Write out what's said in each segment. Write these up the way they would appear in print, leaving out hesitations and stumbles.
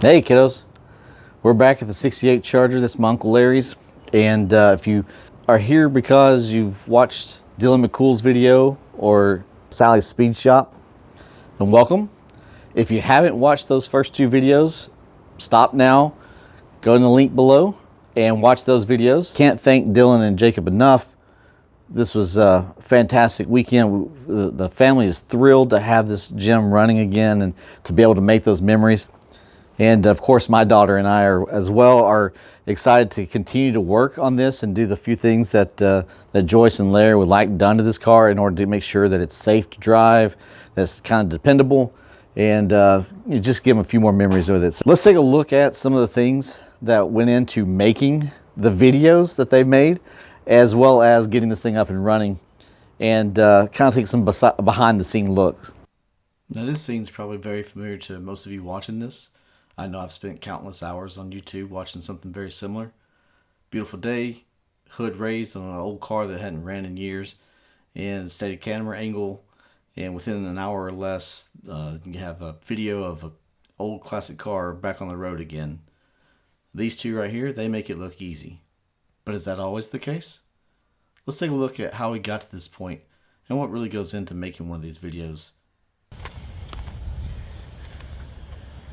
Hey kiddos, we're back at the 68 Charger. That's my Uncle Larry's, and if you are here because you've watched Dylan McCool's video or Sally's Speed Shop, then welcome. If you haven't watched those first two videos, stop now, go to the link below and watch those videos. Can't thank Dylan and Jacob enough. This was a fantastic weekend. The family is thrilled to have this gym running again and to be able to make those memories. And of course, my daughter and I are excited to continue to work on this and do the few things that that Joyce and Larry would like done to this car in order to make sure that it's safe to drive, that's kind of dependable, and you just give them a few more memories with it. So let's take a look at some of the things that went into making the videos that they've made, as well as getting this thing up and running, and kind of take some behind the scene looks. Now this scene's probably very familiar to most of you watching this. I know I've spent countless hours on YouTube watching something very similar. Beautiful day, hood raised on an old car that hadn't ran in years, and steady camera angle, and within an hour or less you have a video of an old classic car back on the road again. These two right here, they make it look easy. But is that always the case? Let's take a look at how we got to this point and what really goes into making one of these videos.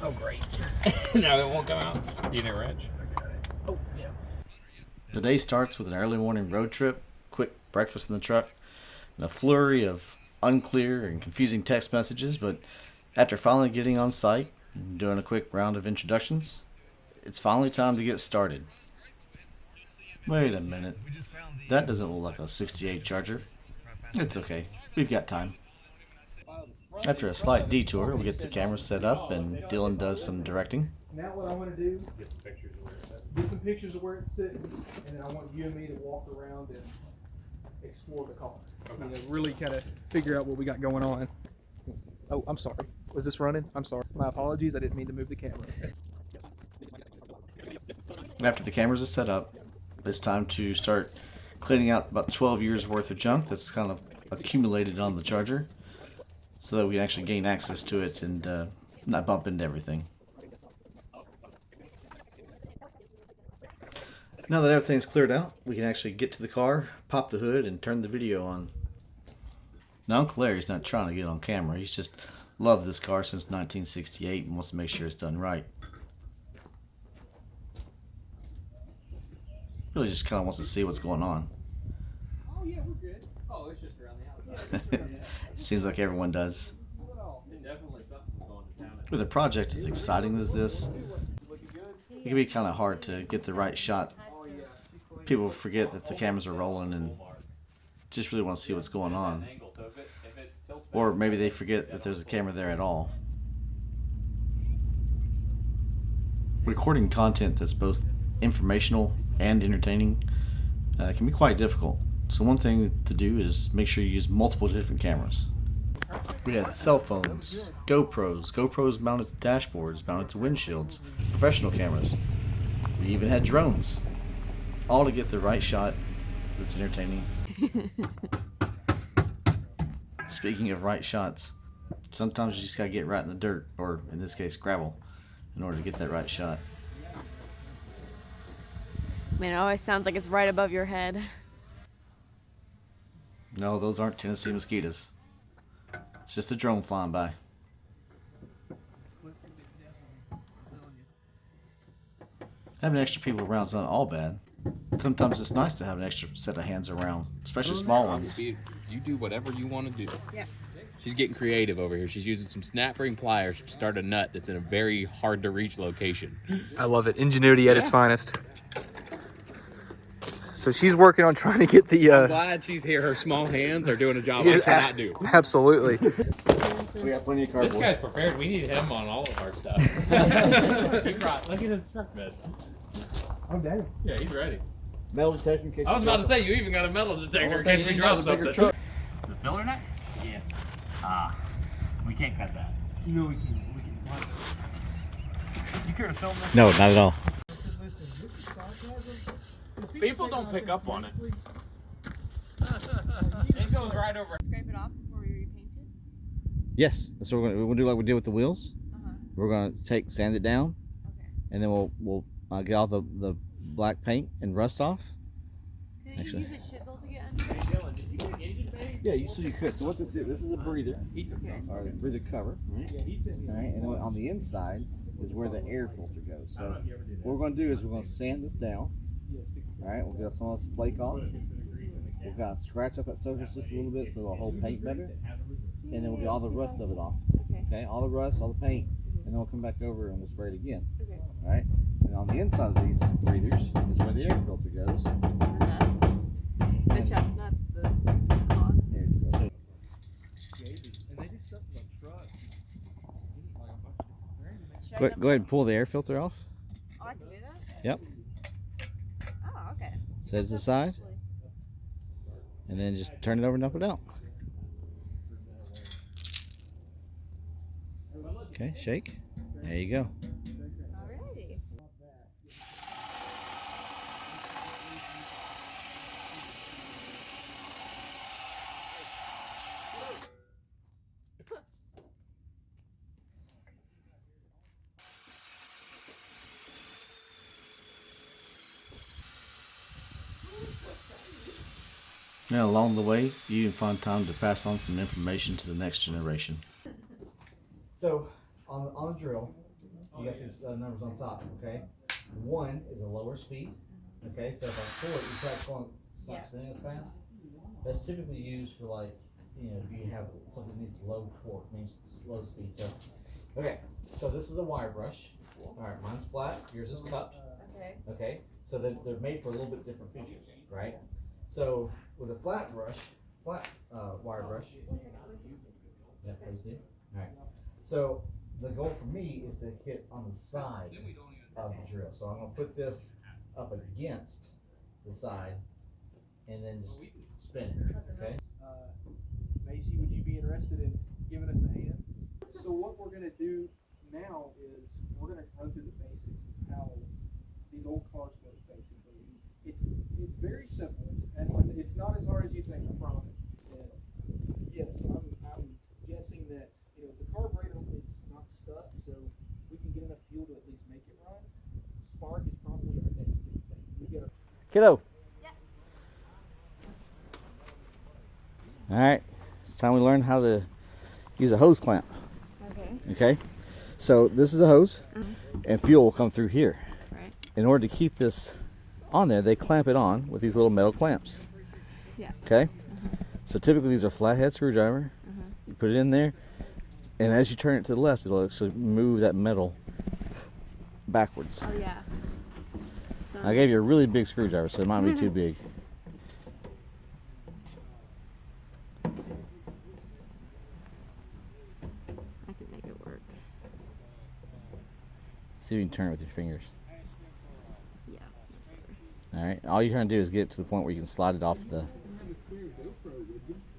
Oh, great. No, it won't come out. You didn't wrench? Oh, yeah. The day starts with an early morning road trip, quick breakfast in the truck, and a flurry of unclear and confusing text messages, but after finally getting on site and doing a quick round of introductions, it's finally time to get started. Wait a minute. That doesn't look like a 68 Charger. It's okay. We've got time. After a slight detour, we get the camera set up and Dylan does some directing. Now what I want to do, get some pictures of where it's sitting, and then I want you and me to walk around and explore the car. Okay. You know, really kind of figure out what we got going on. Oh, I'm sorry. Was this running? I'm sorry. My apologies. I didn't mean to move the camera. After the cameras are set up, it's time to start cleaning out about 12 years worth of junk that's kind of accumulated on the Charger, so that we can actually gain access to it and not bump into everything. Now that everything's cleared out, we can actually get to the car, pop the hood, and turn the video on. Now Uncle Larry's not trying to get on camera, he's just loved this car since 1968 and wants to make sure it's done right. Really just kind of wants to see what's going on. Oh yeah, we're good. Oh, it's just around the outside. Seems like everyone does. With a project as exciting as this, it can be kind of hard to get the right shot. People forget that the cameras are rolling and just really want to see what's going on. Or maybe they forget that there's a camera there at all. Recording content that's both informational and entertaining can be quite difficult. So one thing to do is make sure you use multiple different cameras. We had cell phones, GoPros mounted to dashboards, mounted to windshields, professional cameras. We even had drones, all to get the right shot that's entertaining. Speaking of right shots, sometimes you just gotta get right in the dirt, or in this case gravel, in order to get that right shot. Man, it always sounds like it's right above your head. No, those aren't Tennessee mosquitoes. It's just a drone flying by. Having extra people around is not all bad. Sometimes it's nice to have an extra set of hands around, especially small ones. You do whatever you want to do. Yeah. She's getting creative over here. She's using some snap ring pliers to start a nut that's in a very hard to reach location. I love it. Ingenuity at its finest. So she's working on trying to get the. I'm glad she's here. Her small hands are doing a job I cannot do. Absolutely. We got plenty of cardboard. This guy's prepared. We need him on all of our stuff. Look at his truck bed. I'm down. Yeah, he's ready. Metal detector in case I was about to say, you even got a metal detector in case we drop something. The filler nut? Yeah. We can't cut that. No, we can't. You care to film this? No, not at all. People don't pick up on it. It goes right over. Scrape it off before we repaint it? Yes, that's what we're gonna do, like we did with the wheels. We're gonna sand it down, and then we'll get all the black paint and rust off. Can you Actually. use a chisel to get under? Dylan, did you get engine bay? Yeah, you could. So what this is a breather, or a breather cover, right? Yeah, he sent me. All right, and then on the inside is where the air filter goes. So what we're going to do is we're going to sand this down. All right, we'll get some of this flake off. We'll kind of scratch up that surface just a little bit so it'll hold paint better, and then we'll get all the rust of it off. Okay. Okay, all the rust, all the paint, and then we'll come back over and we'll spray it again. Okay. All right, and on the inside of these breathers is where the air filter goes. Nuts. The chestnuts, the lawns. Okay. And they do stuff like trucks. Like a bunch of different Should I Go ahead and pull the air filter off. Oh, I can do that? Yep. Oh, okay. Set it to the side, and then just turn it over and dump it out. Okay, shake. There you go. Alrighty. Now, along the way, you can find time to pass on some information to the next generation. So, on the drill, you got these numbers on top, okay? 1 is a lower speed, okay? So if I pull it, you try pulling, it's not spinning as fast. That's typically used for, like, you know, if you have something that needs low torque, means slow speed. So, okay, so this is a wire brush. All right, mine's flat, yours is cupped. Okay. Okay, so they're made for a little bit different features, right? So with a flat brush, wire brush. Yeah, please do. All right. So the goal for me is to hit on the side of the drill. So I'm gonna put this up against the side, and then just spin it. Okay. Macy, would you be interested in giving us a hand? So what we're gonna do now is we're gonna run through the basics of how these old cars work. Basically, it's very simple. It's not as hard as you think. I promise. And yes, I'm guessing that the carburetor is not stuck, so we can get enough fuel to at least make it run. Spark is probably our next big thing. We got a Kiddo. Yeah. All right. It's time we learn how to use a hose clamp. Okay. Okay. So this is a hose, and fuel will come through here. Right. In order to keep this on there, they clamp it on with these little metal clamps. Yeah. Okay. So typically these are flathead screwdriver. You put it in there, and as you turn it to the left, it'll actually move that metal backwards. Oh yeah. So I gave you a really big screwdriver, so it might be too big. I can make it work. See if you can turn it with your fingers. Yeah. All right. All you're trying to do is get it to the point where you can slide it off the.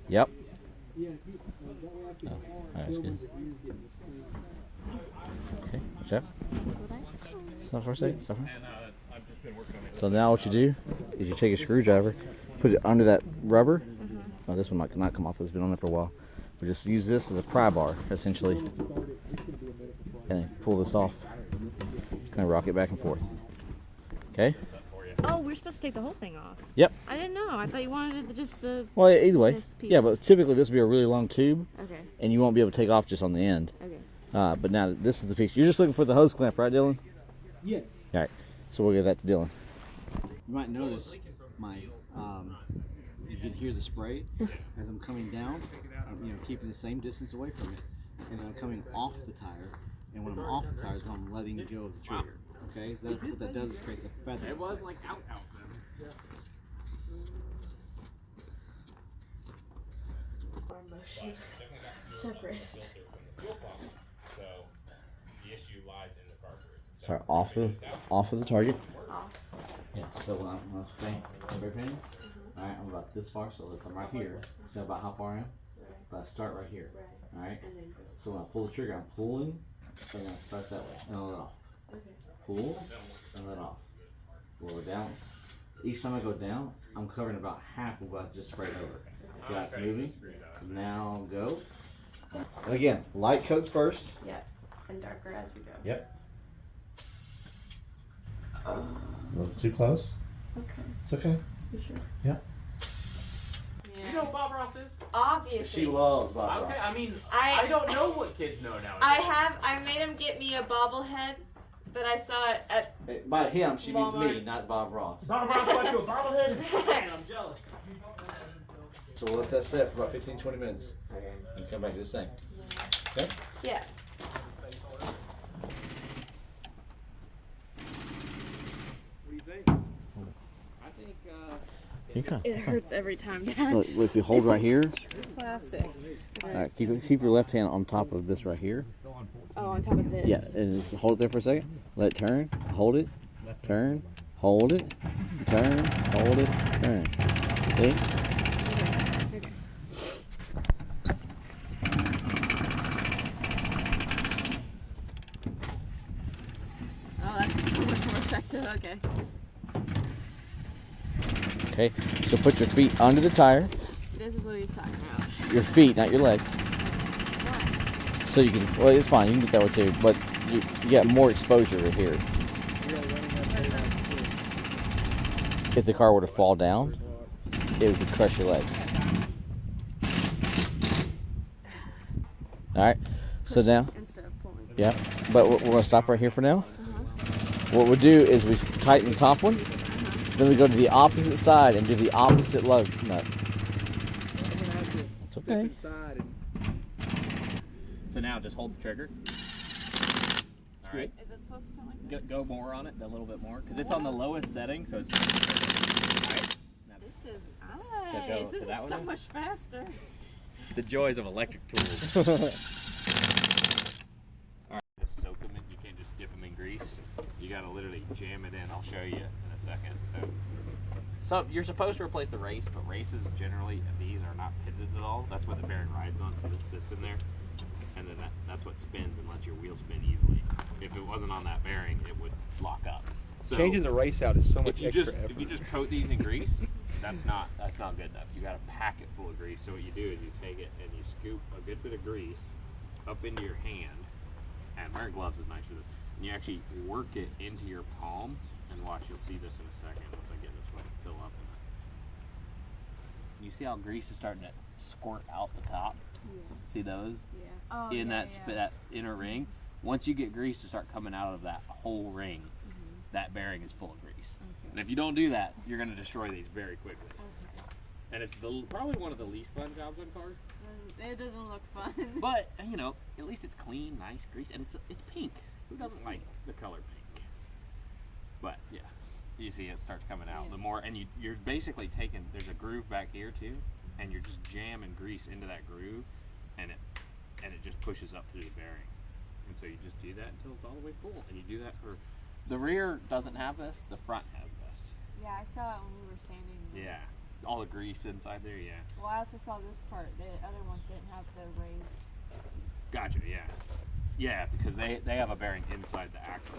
Yep. Oh, all right, that's good. Okay, watch out. Stop for a second. Stop for a second. So now what you do is you take a screwdriver, put it under that rubber. Oh, this one might not come off. It's been on there for a while. But just use this as a pry bar, essentially, and then pull this off. Kind of rock it back and forth. Okay. Oh, we're supposed to take the whole thing off. Yep. I didn't know. I thought you wanted it just the. Well, either way. This piece. Yeah, but typically this would be a really long tube, Okay. and you won't be able to take it off just on the end. Okay. But now this is the piece. You're just looking for the hose clamp, right, Dylan? yes. All right. So we'll give that to Dylan. You might notice my, you can hear the spray as I'm coming down. I'm, keeping the same distance away from it, and then I'm coming off the tire. And when I'm off the tire is when I'm letting go of the trigger. Okay, so that's what that does. Is create a feather. It was like out then. Arm motion. Severest. So the issue lies in the carburetor. Sorry, off of the target. Off. Yeah. So when I'm spray painting, all right, I'm about this far. So if I'm right here, see about how far I am? But I start right here. All right. So when I pull the trigger, I'm pulling, and I start that way, and I let off. Pull and let off. Pull it down. Each time I go down, I'm covering about half of what I just sprayed over. See how it's moving? Now go. And again, light coats first. Yeah. And darker as we go. Yep. A little too close? Okay. It's okay. You sure? Yeah. You know what Bob Ross is? Obviously. She loves Bob Okay, Ross. I mean, I- I don't know what kids know nowadays. I made him get me a bobblehead, but I saw it at By him, she means Walmart. me, not Bob Ross. Bob Ross got you a bobblehead? Man, I'm jealous. So we'll let that sit for about 15-20 minutes. And come back to the same. Okay? yeah. What do you think? I think, You can. It hurts every time, Dad. Look, if you hold right here, Classic. all right, keep your left hand on top of this right here. Oh, on top of this. Yeah, and just hold it there for a second. Let it turn. Hold it. Turn. Hold it. Turn. Hold it. Turn. See? Oh, that's so much more effective. Okay. Okay. So put your feet under the tire. This is what he's talking about. Your feet, not your legs. Why? So you can. Well, it's fine. You can get that way too. But you get more exposure right here. If the car were to fall down, it would crush your legs. All right. So now, Instead of pulling. yeah. But we're going to stop right here for now. What we'll do is we tighten the top one. Then we go to the opposite side and do the opposite lug nut. That's okay. so now just hold the trigger. All right. Is it supposed to sound like that? Go more on it, a little bit more, because it's on the lowest setting, so it's. All right. Now, This is So nice. go This to that is one so then? much faster. the joys of electric tools. All right. Just soak them in. You can't just dip them in grease. You gotta literally jam it in. I'll show you in a second. So you're supposed to replace the race, but races generally, these are not pitted at all. That's what the bearing rides on, so this sits in there. And then that's what spins and lets your wheel spin easily. If it wasn't on that bearing, it would lock up. So Changing the race out is so much if you extra just effort. if you just coat these in grease, that's not good enough. You got to pack it full of grease. So what you do is you take it and you scoop a good bit of grease up into your hand, and wearing gloves is nice for this. And you actually work it into your palm, and watch. You'll see this in a second once I get this one fill up. You see how grease is starting to squirt out the top? Yeah. See those? Yeah. Oh, In yeah, that inner ring. Once you get grease to start coming out of that whole ring, that bearing is full of grease. Okay. And if you don't do that, you're going to destroy these very quickly. Okay. And it's probably one of the least fun jobs on cars. It doesn't look fun. But you know, at least it's clean, nice grease, and it's pink. Who doesn't like the color pink? But yeah, you see it starts coming out. Yeah. The more, and you're basically taking. There's a groove back here too, and you're just jamming grease into that groove, and it just pushes up through the bearing. And so you just do that until it's all the way full, and you do that for. The rear doesn't have this. The front has this. Yeah, I saw it when we were sanding. Yeah, all the grease inside there. Yeah. Well, I also saw this part. The other ones didn't have the raised piece. Gotcha. Yeah. Yeah, because they have a bearing inside the axle,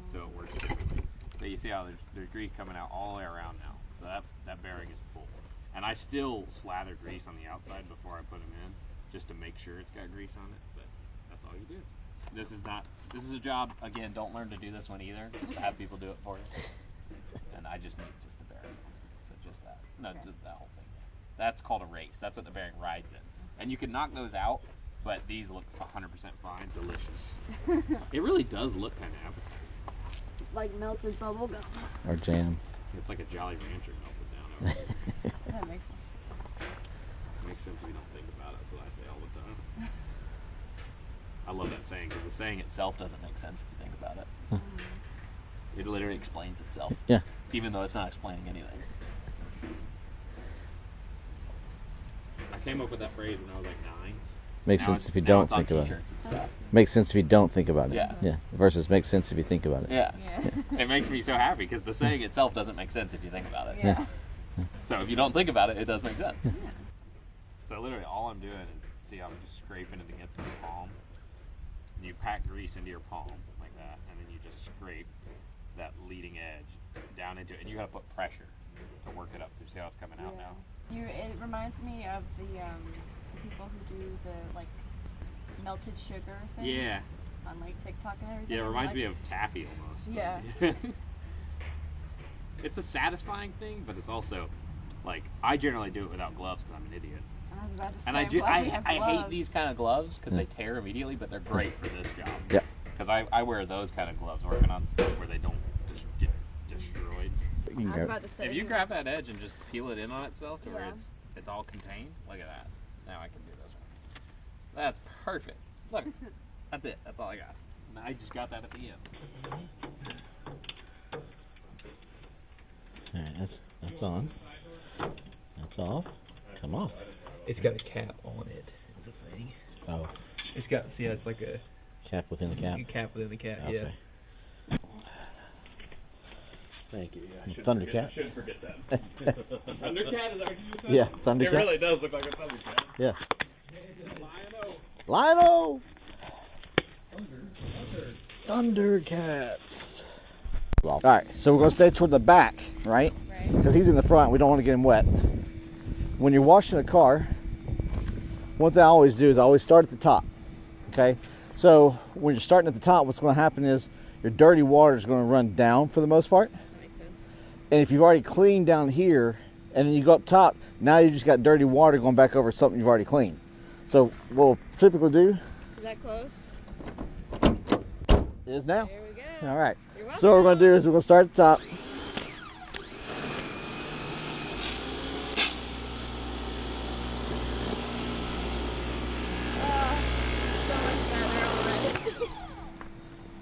so it works differently. But you see how there's grease coming out all the way around now. So that bearing is full. And I still slather grease on the outside before I put them in, just to make sure it's got grease on it. But that's all you do. This is a job. Again, don't learn to do this one either. Just have people do it for you. And I just need just the bearing. So just that. No, just that whole thing. That's called a race. That's what the bearing rides in. And you can knock those out, but these look 100% fine. Delicious. It really does look kind of appetizing. Like melted bubble gum. Or jam. It's like a Jolly Rancher melted down over there. That makes more sense. Makes sense if you don't think about it. That's what I say all the time. I love that saying because the saying itself doesn't make sense if you think about it. It literally explains itself. Yeah. Even though it's not explaining anything. I came up with that phrase when I was like 9. Makes Now sense if you now don't it's on think about it. t-shirts and stuff. Makes sense if you don't think about it. Yeah. Yeah. Versus makes sense if you think about it. Yeah. Yeah. It makes me so happy because the saying itself doesn't make sense if you think about it. Yeah. So if you don't think about it, it does make sense. So literally all I'm doing is, see, I'm just scraping it against my palm. And you pack grease into your palm like that, and then you just scrape that leading edge down into it, and you gotta put pressure to work it up through. See how it's coming out now? It reminds me of the people who do the like melted sugar things. Yeah. On like TikTok and everything. Yeah, it reminds me of taffy almost. Yeah. it's a satisfying thing, but it's also like I generally do it without gloves because I'm an idiot. I was about to say, And I'm glad we have I hate gloves. these kind of gloves because they tear immediately, but they're great for this job. Yeah. Because I wear those kind of gloves working on stuff where they don't just get destroyed. You can I was go. about to say. If you grab that edge and just peel it in on itself to where Yeah. it's all contained, look at that. Now I can do this one. That's perfect. Look, that's it. That's all I got. And I just got that at the end. All right, that's on. That's off. Come off. It's got a cap on it. It's a thing. Oh, It's got, it's like a cap within the cap. cap within the cap. Okay. Yeah. Thank you. Thundercat. I shouldn't forget that. Thundercat, is that what you said? Yeah, Thundercat. It really does look like a Thundercat. Yeah. Lion-O. Lino. Thundercats. All right, so we're gonna stay toward the back, right? Right. Because he's in the front. We don't want to get him wet. When you're washing a car, one thing I always do is I always start at the top. Okay, so when you're starting at the top, what's going to happen is your dirty water is going to run down for the most part. That makes sense. And if you've already cleaned down here and then you go up top, now you just got dirty water going back over something you've already cleaned. So what we'll typically do Is that closed? is now. There we go. All right. You're welcome. So what we're going to do is we're going to start at the top. So much better already.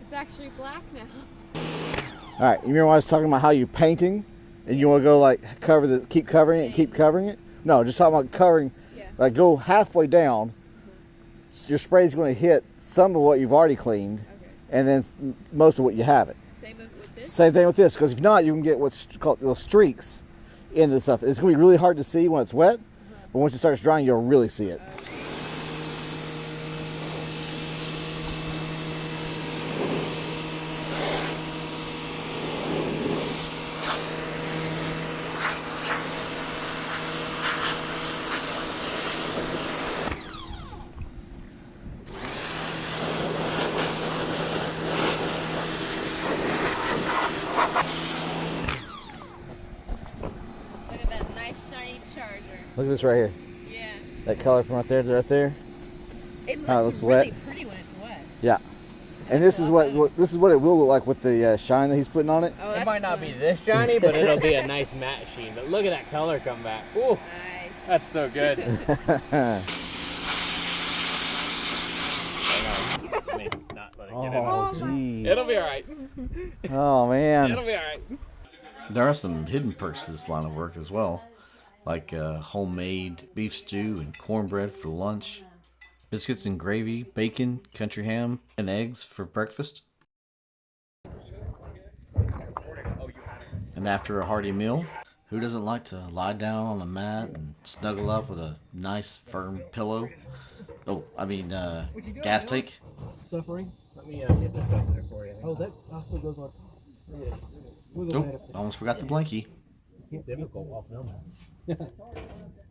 It's actually black now. All right. You remember when I was talking about how you're painting and you want to go like keep covering it, keep covering it? No, just talking about covering. Yeah. Like go halfway down. Your spray is going to hit some of what you've already cleaned, Okay. and then most of what you haven't. Same with this? Same thing with this, because if not, you can get what's called little streaks in the stuff. It's going to be really hard to see when it's wet, but once it starts drying, you'll really see it. Look at that nice shiny charger. Look at this right here. Yeah. That color from right there to right there. It looks, How it looks really wet. pretty when it's wet. Yeah. And this is what it will look like with the shine that he's putting on it. Oh, It might not be this shiny, but it'll be a nice matte sheen. But look at that color come back. Ooh, nice. that's so good. Not let it get in. Oh, geez. It'll be all right. Oh, man. It'll be all right. There are some hidden perks to this line of work as well, like homemade beef stew and cornbread for lunch, biscuits and gravy, bacon, country ham, and eggs for breakfast. And after a hearty meal, who doesn't like to lie down on a mat and snuggle up with a nice firm pillow? Oh, I mean gas tank. Suffering. Let me get this up there for you. Oh, that also goes on. Yeah. Oh, almost forgot the blankie. Difficult while filming.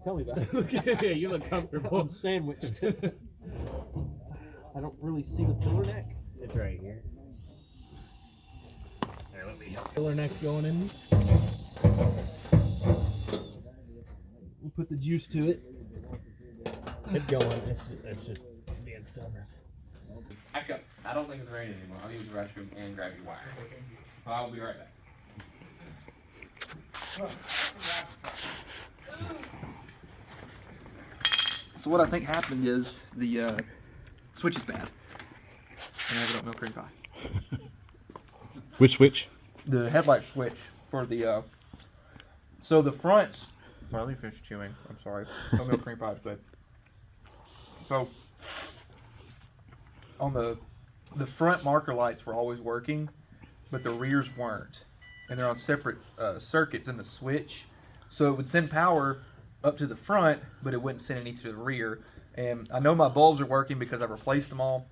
Tell me about it. Yeah, you look comfortable. I'm sandwiched. I don't really see the filler neck. It's right here. There, let me help. Filler neck's going in. We'll put the juice to it. It's going. It's just being stubborn. Back up. I don't think it's raining anymore. I'll use the restroom and grab your wire. So I'll be right back. So what I think happened is the switch is bad. And I have it on milk cream pie. Which switch? The headlight switch for the so the front. Well, let me finish chewing. I'm sorry. No milk cream pie is good. So on the front marker lights were always working, but the rears weren't, and they're on separate circuits in the switch. So it would send power up to the front, but it wouldn't send any to the rear. And I know my bulbs are working because I've replaced them all,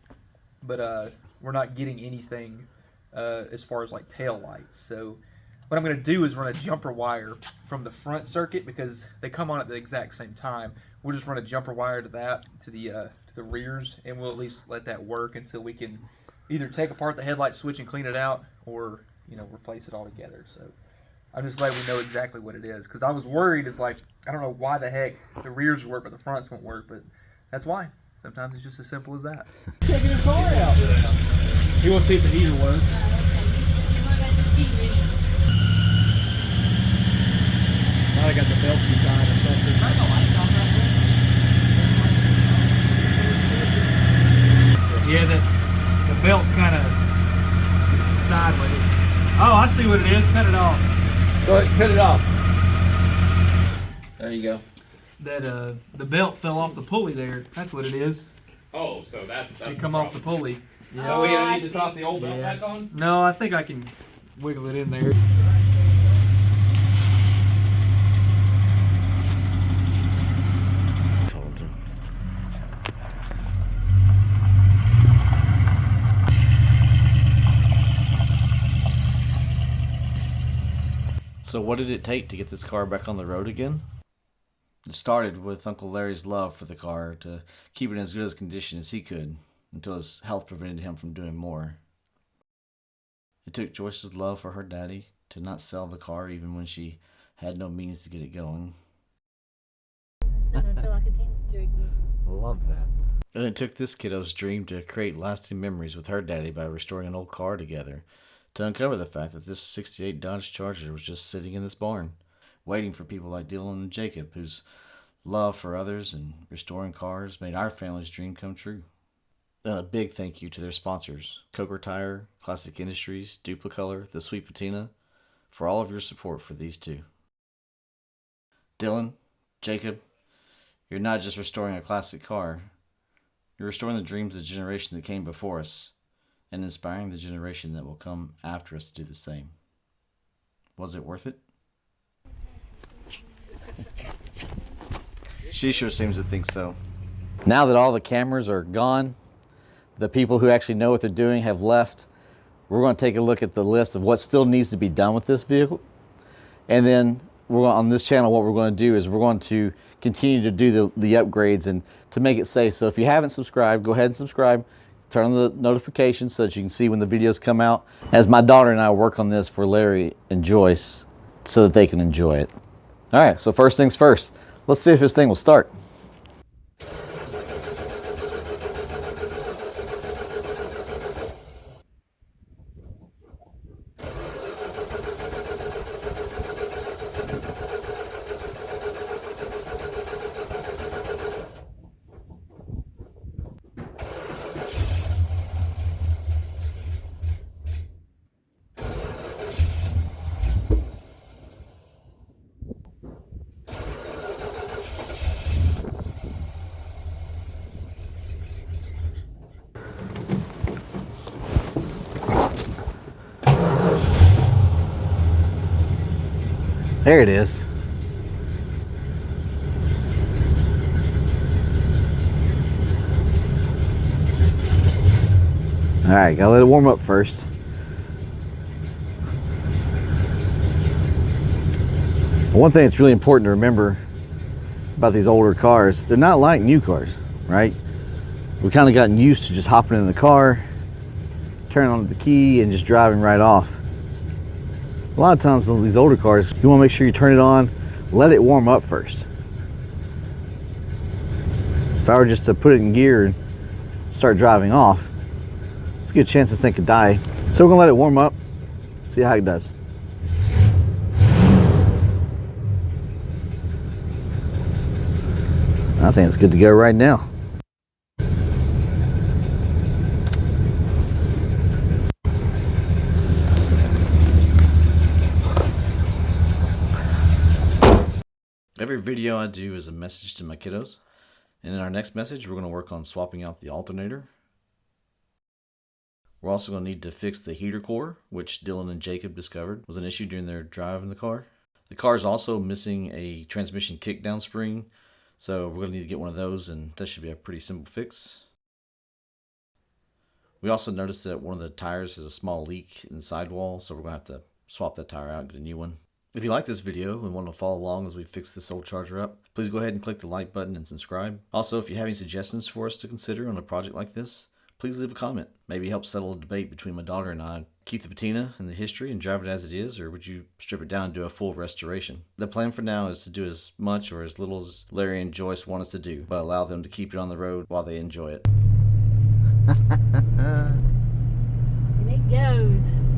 but we're not getting anything as far as like tail lights. So what I'm going to do is run a jumper wire from the front circuit because they come on at the exact same time. We'll just run a jumper wire to that, to the rears, and we'll at least let that work until we can either take apart the headlight switch and clean it out, or replace it all together. So I'm just letting we know exactly what it is. Because I was worried, it's like, I don't know why the heck the rears work but the fronts won't work, but that's why. Sometimes it's just as simple as that. Taking his car out. He wants to see if the heater works. Now I got the belt too tight or something. Turn the lights off real quick. Yeah, the belt's kind of sideways. Oh, I see what it is. Cut it off. Go ahead, cut it off. There you go. That the belt fell off the pulley there. That's what it is. Oh, so that's It come off the pulley. Yeah. So we Oh, I need to see. toss the old belt Yeah. back on? No, I think I can wiggle it in there. So what did it take to get this car back on the road again? It started with Uncle Larry's love for the car to keep it in as good a condition as he could until his health prevented him from doing more. It took Joyce's love for her daddy to not sell the car even when she had no means to get it going. Doesn't feel like a teenager again. Love that. And it took this kiddo's dream to create lasting memories with her daddy by restoring an old car together, to uncover the fact that this '68 Dodge Charger was just sitting in this barn, waiting for people like Dylan and Jacob, whose love for others and restoring cars made our family's dream come true. And a big thank you to their sponsors, Coker Tire, Classic Industries, Duplicolor, The Sweet Patina, for all of your support for these two. Dylan, Jacob, you're not just restoring a classic car, you're restoring the dreams of the generation that came before us, and inspiring the generation that will come after us to do the same. Was it worth it? She sure seems to think so. Now that all the cameras are gone, the people who actually know what they're doing have left, we're going to take a look at the list of what still needs to be done with this vehicle. And then on this channel, what we're going to do is we're going to continue to do the upgrades and to make it safe. So if you haven't subscribed, go ahead and subscribe. Turn on the notifications so that you can see when the videos come out. As my daughter and I work on this for Larry and Joyce so that they can enjoy it. All right, so first things first. Let's see if this thing will start. There it is. All right, gotta let it warm up first. One thing that's really important to remember about these older cars, they're not like new cars, right? We've kind of gotten used to just hopping in the car, turning on the key, and just driving right off. A lot of times on these older cars, you want to make sure you turn it on, let it warm up first. If I were just to put it in gear and start driving off, it's a good chance this thing could die. So we're gonna let it warm up, see how it does. I think it's good to go right now. Every video I do is a message to my kiddos. And in our next message, we're going to work on swapping out the alternator. We're also going to need to fix the heater core, which Dylan and Jacob discovered was an issue during their drive in the car. The car is also missing a transmission kickdown spring, so we're going to need to get one of those, and that should be a pretty simple fix. We also noticed that one of the tires has a small leak in the sidewall, so we're going to have to swap that tire out and get a new one. If you like this video and want to follow along as we fix this old Charger up, please go ahead and click the like button and subscribe. Also, if you have any suggestions for us to consider on a project like this, please leave a comment. Maybe help settle a debate between my daughter and I. Keep the patina and the history and drive it as it is, or would you strip it down and do a full restoration? The plan for now is to do as much or as little as Larry and Joyce want us to do, but allow them to keep it on the road while they enjoy it. And it goes.